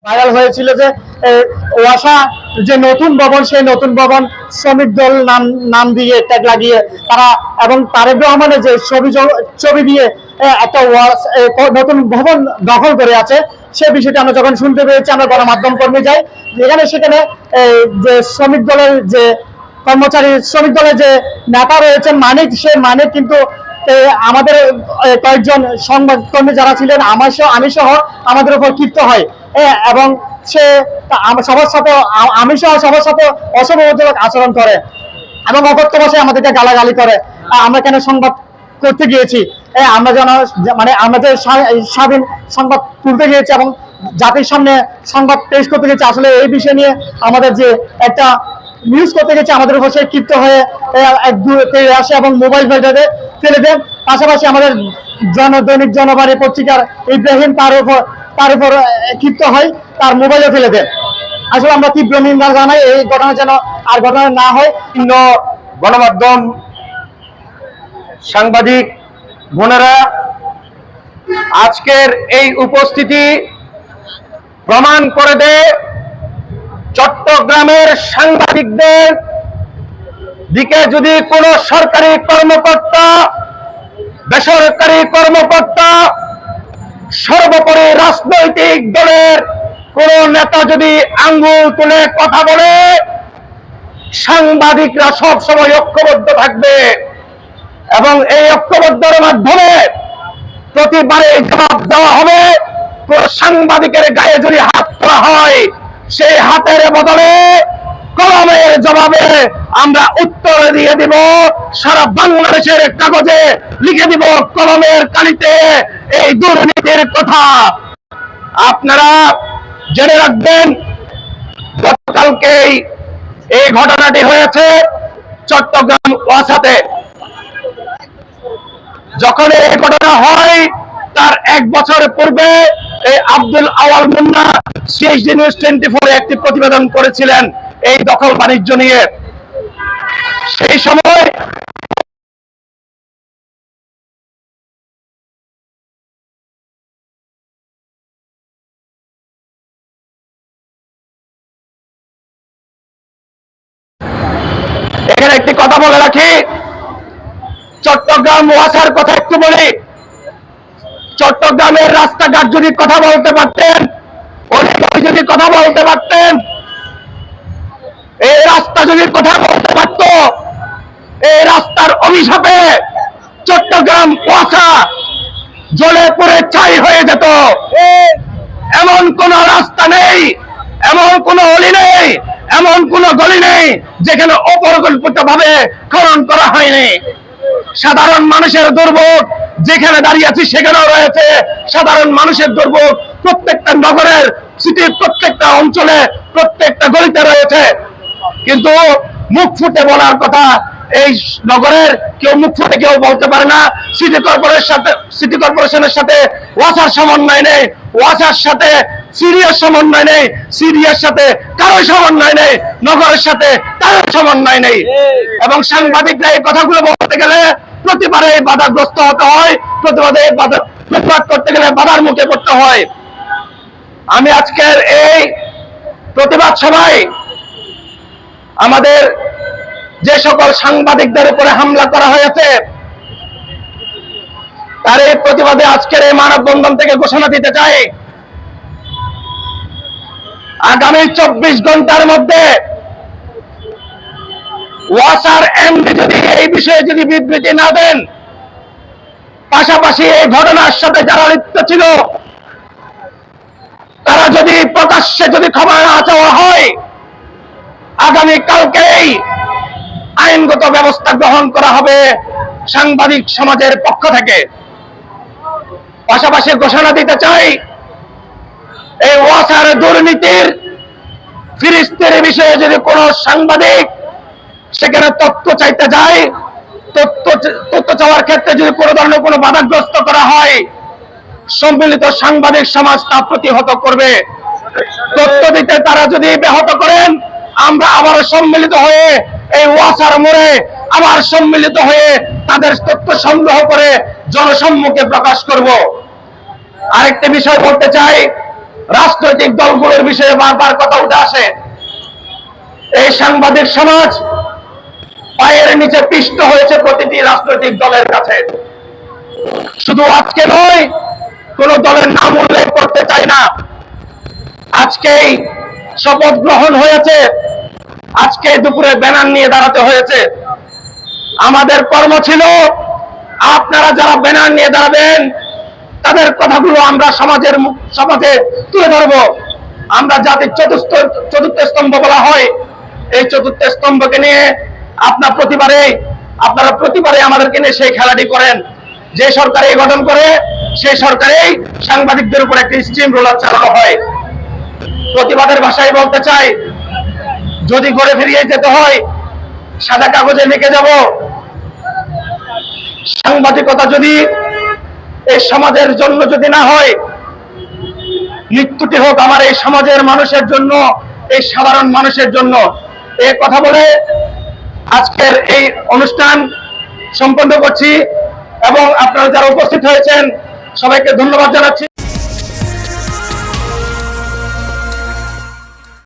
Viral হয়েছিল যে ওয়াসা যে নতুন ভবন, সেই নতুন ভবন শ্রমিক দল নাম দিয়ে ট্যাগ লাগিয়ে তারা এবং তারেক রহমানের যে ছবি দিয়ে একটা নতুন ভবন দখল করে আছে, সে বিষয়টি আমরা যখন শুনতে পেয়েছি আমরা গণমাধ্যম কর্মী যাই, সেখানে যে শ্রমিক দলের যে কর্মচারী, শ্রমিক দলের যে নেতা রয়েছেন মানিক, সে মানিক কিন্তু আমাদের কয়েকজন সংবাদকর্মী যারা ছিলেন আমি সহ আমাদের উপর ক্ষিপ্ত হয় এবং সে সবার সাথে আমি সহ সবার সাথে অসম্মানজনক আচরণ করে এবং অকথ্য ভাষায় আমাদেরকে গালাগালি করে। আমরা কেন সংবাদ করতে গিয়েছি, আমরা যেন আমরা যে স্বাধীন সংবাদ তুলতে গিয়েছি এবং জাতির সামনে সংবাদ পেশ করতে গেছি, আসলে এই বিষয় নিয়ে আমাদের যে একটা নিউজ করতে গেছে আমাদের উপর সে ক্ষিপ্ত হয়ে আসে এবং মোবাইল ফেলে দেন। পাশাপাশি আমাদের দৈনিক জনবাণী পত্রিকার ইব্রাহিম তার উপর ক্ষিপ্ত হয়, তার মোবাইলে ফেলে দেন। আসলে আমরা তীব্র নিন্দা জানাই, এই ঘটনা যেন আর ঘটনা না হয়। গণমাধ্যম সাংবাদিক বোনেরা, আজকের এই উপস্থিতি প্রমাণ করে দেয় চট্টগ্রামের সাংবাদিকদের দিকে যদি কোনো সরকারি কর্মকর্তা, বেসরকারি কর্মকর্তা, সর্বোপরি রাজনৈতিক দলের কোন নেতা যদি আঙ্গুল তুলে কথা বলে, সাংবাদিকরা সব সময় ঐক্যবদ্ধ থাকবে এবং এই ঐক্যবদ্ধের মাধ্যমে প্রতিবারে জবাব দেওয়া হবে। কোন সাংবাদিকের গায়ে যদি হাত করা হয়, সেই হাতের বদলে কলমের জবাবে আমরা উত্তর দিয়ে দিব। সারা বাংলাদেশের কাগজে লিখে দিব কলমের কালিতে এই দুর্নীতির কথা। আপনারা জেনে রাখবেন, গতকালকেই এই ঘটনাটি হয়েছে চট্টগ্রাম ওয়াসাতে। যখন এই ঘটনা হয় তার 1 বছর পূর্বে এই আব্দুল আওয়াল মুন্না CHD নিউজ 24 একটি প্রতিবেদন করেছিলেন এই দখল বাণিজ্য নিয়ে। সেই সময় এখানে একটি কথা বলে রাখি, চট্টগ্রাম ওয়াসার কথা একটু বলি। চট্টগ্রামের রাস্তাঘাট যদি কথা বলতে পারতেন, যদি কথা বলতে পারতেন, এই রাস্তা যদি কথা বলতে পারত, এই রাস্তার অভিশাপে চট্টগ্রাম ওয়াসা জ্বলে পুড়ে ছাই হয়ে যেত। এমন কোন রাস্তা নেই, এমন কোন অলি নেই, এমন কোন গলি নেই যেখানে অপরিকল্পিত ভাবে খনন করা হয়নি। সাধারণ মানুষের দুর্ভোগ যেখানে দাঁড়িয়ে আছি সেখানেও রয়েছে সাধারণ মানুষের দুর্ভোগ। প্রত্যেকটা নগরের, সিটির প্রত্যেকটা অঞ্চলে, প্রত্যেকটা গলিতে রয়েছে। কিন্তু মুখ ফুটে বলার কথা এই নগরের কেউ মুখ ফুটে কেউ বলতে পারে না। সিটি কর্পোরেশনের সাথে ওয়াসার সমন্বয় নেই, ওয়াসার সাথে সিরিয়ার সমন্বয় নেই, সিরিয়ার সাথে কারো সমন্বয় নেই, নগরের সাথে কারো সমন্বয় নেই। এবং সাংবাদিকরা এই কথাগুলো বলতে গেলে প্রতিবারে বাধাগ্রস্ত হতে হয়, প্রতিবাদ করতে গেলে বাধার মুখে পড়তে হয়। আমি আজকের এই প্রতিবাদ সভায় আমাদের যে সকল সাংবাদিকদের উপরে হামলা করা হয়েছে তার এই প্রতিবাদে আজকের এই মানববন্ধন থেকে ঘোষণা দিতে চাই, আগামী 24 ঘন্টার মধ্যে ওয়াসার এমডি যদি এই বিষয়ে যদি বিবৃতি না দেন, পাশাপাশি এই ঘটনার সাথে যারা লিপ্ত ছিল তারা যদি প্রকাশ্যে যদি ক্ষমা না চাওয়া হয়, আগামী কালকেই আইনগত ব্যবস্থা গ্রহণ করা হবে সাংবাদিক সমাজের পক্ষ থেকে। পাশাপাশি ঘোষণা দিতে চাই, এই ওয়াসার দুর্নীতির ফিরিস্তির বিষয়ে যদি কোন সাংবাদিক সেখানে তথ্য চাইতে যায়, তথ্য চাওয়ার ক্ষেত্রে যদি কোনো ধরনের কোনো বাধাগ্রস্ত করা হয়, সম্মিলিত সাংবাদিক সমাজ তা প্রতিহত করবে। তথ্য দিতে তারা যদি ব্যাহত করেন, আমরা আবার সম্মিলিত হয়ে এই ওয়াসার মোড়ে আবার সম্মিলিত হয়ে তাদের তথ্য সংগ্রহ করে জনসম্মুখে প্রকাশ করব। আরেকটি বিষয় বলতে চাই, রাজনৈতিক দলগুলোর বিষয়ে বারবার কথা উঠে আসে। এই সাংবাদিক সমাজ পায়ের নিচে পিষ্ট হয়েছে প্রতিটি রাজনৈতিক দলের কাছে। শুধু আজকে নয়, কোন দলের নাম উল্লেখ করতে চাই না, আজকেই শপথ গ্রহণ হয়েছে, আজকে দুপুরে ব্যানার নিয়ে দাঁড়াতে হয়েছে। আমাদের কর্ম ছিল আপনারা যারা ব্যানার নিয়ে দাঁড়াবেন তাদের কথাগুলো আমরা সমাজে তুলে ধরবো। আমরা জাতির চতুর্থ স্তম্ভ বলা হয়, এই চতুর্থ স্তম্ভকে নিয়ে আপনারা প্রতিবারে আমাদেরকে নিয়ে সেই খেলাটি করেন। যে সরকার এই গঠন করে সেই সরকারেই সাংবাদিকদের উপর একটি স্টিম রোলার চালানো হয়। প্রতিবাদের ভাষায় বলতে চাই, যদি ঘরে ফিরিয়ে যেতে হয় সাদা কাগজে লিখে যাব। সাংবাদিকতা যদি এই সমাজের জন্য যদি না হয়, মৃত্যুটি হোক আমার এই সমাজের মানুষের জন্য, এই সাধারণ মানুষের জন্য। এই কথা বলে আজকের এই অনুষ্ঠান সম্পন্ন করছি এবং আপনারা যারা উপস্থিত হয়েছেন সবাইকে ধন্যবাদ জানাচ্ছি।